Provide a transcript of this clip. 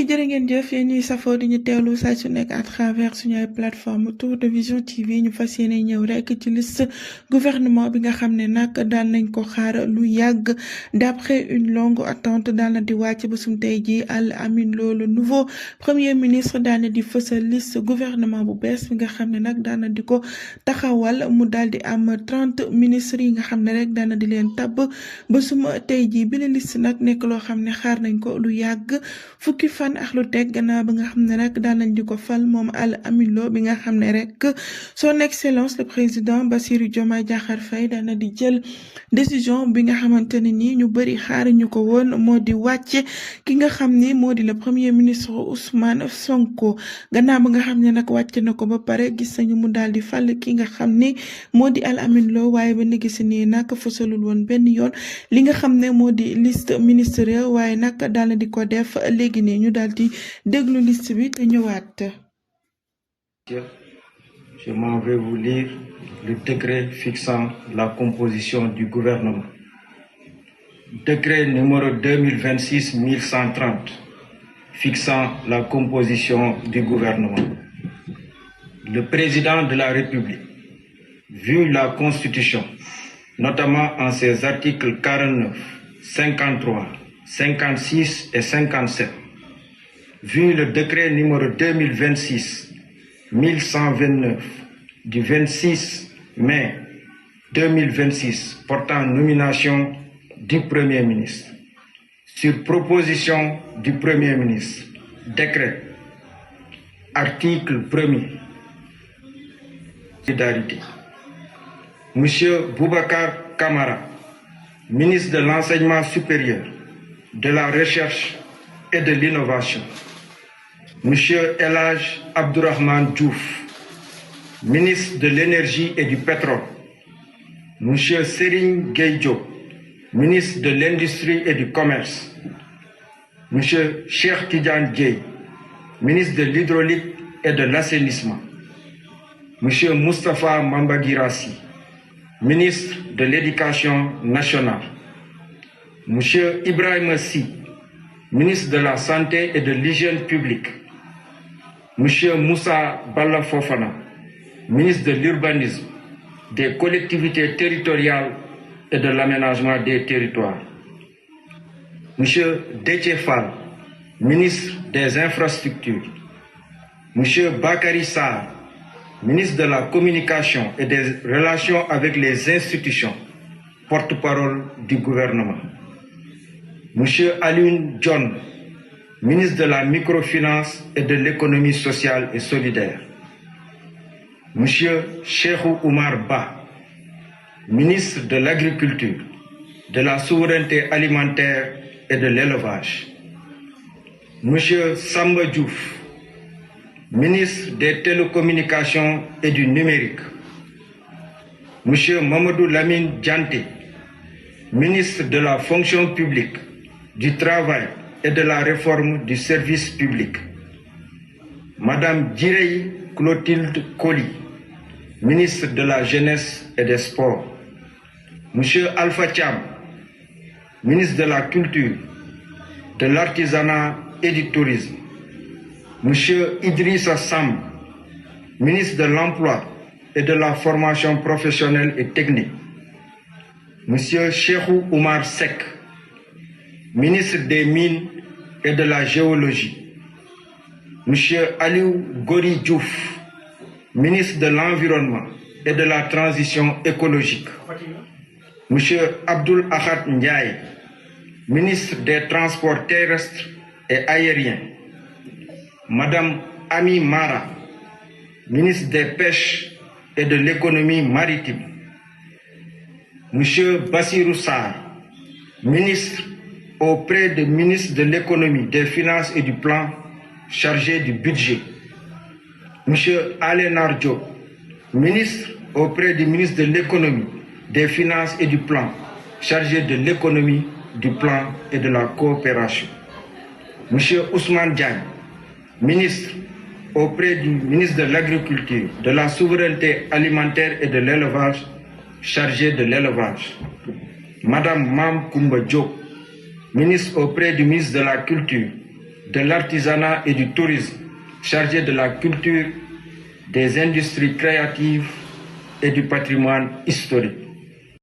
yi jërë ngeen jëf yéen ñuy safoo di ñu teewlu saa su nekk à travers suñu ay plateforme Tour de Vision TV ñu fas yéene ñëw rek ci liste gouvernement bi nga xam ne nag daal nañ ko xaar lu yàgg d'après une longue attente daal na di wàcc ba sum tey ji Al Amine Lo le nouveau premier ministre daal na di fësal liste gouvernement bu bees bi nga xam ne nag daal na di ko taxawal mu daal di am 30 ministres yi nga xam ne rek daal na di leen tabb ba sum tey ji bi la liste nag nekk loo xam ne xaar nañ ko lu yàgg fukki fan ak lu teg gannaaw ba nga xam ne rek daan nañ di ko fal moom Al Amine Lo bi nga xam ne rek son excellence le président Bassirou Diomaye Diakhar Faye daan na di jël décision bi nga xamante ne ni ñu bëri xaaruñu ko woon moo di wàcce ki nga xam ni moo di le premier ministre Ousmane Sonko gannaaw ba nga xam ne nag wàcce na ko ba pare gis nañu mu daal di fal ki nga xam ni moo di Al Amine Lo waaye ba léegi si nii nag fësalul woon benn yoon li nga xam ne moo di liste ministérielle waaye nag daal na di ko def léegi nii ñu daal di déglu liste bi te ñëwaat. Je m'en vais vous lire le décret fixant la composition du gouvernement. Décret numéro 2026-1130 fixant la composition du gouvernement. Le président de la République, vu la Constitution, notamment en ses articles 49, 53, 56 et 57, vu le décret numéro 2026-1129 du 26 mai 2026 portant nomination du Premier ministre, sur proposition du Premier ministre, décret, article 1er, solidarité. Monsieur Boubacar Camara, ministre de l'Enseignement supérieur, de la Recherche et de l'Innovation. Monsieur El Hadj Abdourahmane Diouf, ministre de l'Énergie et du Pétrole. Monsieur Serigne Gueye Diop, ministre de l'Industrie et du Commerce. Monsieur Cheikh Tidiane Dièye, ministre de l'Hydraulique et de l'Assainissement. Monsieur Moustapha Mamba Guirassy, ministre de l'Éducation nationale. Monsieur Ibrahima Sy, ministre de la Santé et de l'Hygiène publique. Monsieur Moussa Balla Fofana, ministre de l'Urbanisme, des collectivités territoriales et de l'aménagement des territoires. Monsieur Déthié Fall, ministre des Infrastructures. Monsieur Bakary Sarr, ministre de la Communication et des Relations avec les institutions, porte-parole du gouvernement. Monsieur Alioune John, ministre de la Microfinance et de l'Économie sociale et solidaire. Monsieur Cheikhou Oumar Ba, ministre de l'Agriculture, de la Souveraineté alimentaire et de l'Élevage. Monsieur Samba Diouf, ministre des Télécommunications et du Numérique. Monsieur Mamadou Lamine Dianté, ministre de la Fonction publique, du Travail et de la Réforme du service public. Madame Djirei Clotilde Coly, ministre de la Jeunesse et des Sports. Monsieur Alpha Thiam, ministre de la Culture, de l'Artisanat et du Tourisme. Monsieur Idrissa Samb, ministre de l'Emploi et de la Formation professionnelle et technique. Monsieur Cheikhou Oumar Seck, ministre des Mines et de la Géologie. Monsieur Aliou Gori Diouf, ministre de l'Environnement et de la Transition écologique. Monsieur Abdoul Ahad Ndiaye, ministre des Transports terrestres et aériens. Madame Ami Mara, ministre des Pêches et de l'Économie maritime. Monsieur Bassirou Sarr, ministre auprès du ministre de l'Économie, des Finances et du Plan, chargé du budget. Monsieur Alénar Diop, ministre auprès du ministre de l'Économie, des Finances et du Plan, chargé de l'économie, du plan et de la coopération. Monsieur Ousmane Diagne, ministre auprès du ministre de l'Agriculture, de la Souveraineté alimentaire et de l'Élevage, chargé de l'élevage. Madame Mam Koumba Diop, ministre auprès du ministre de la Culture, de l'Artisanat et du Tourisme, chargé de la culture, des industries créatives et du patrimoine historique.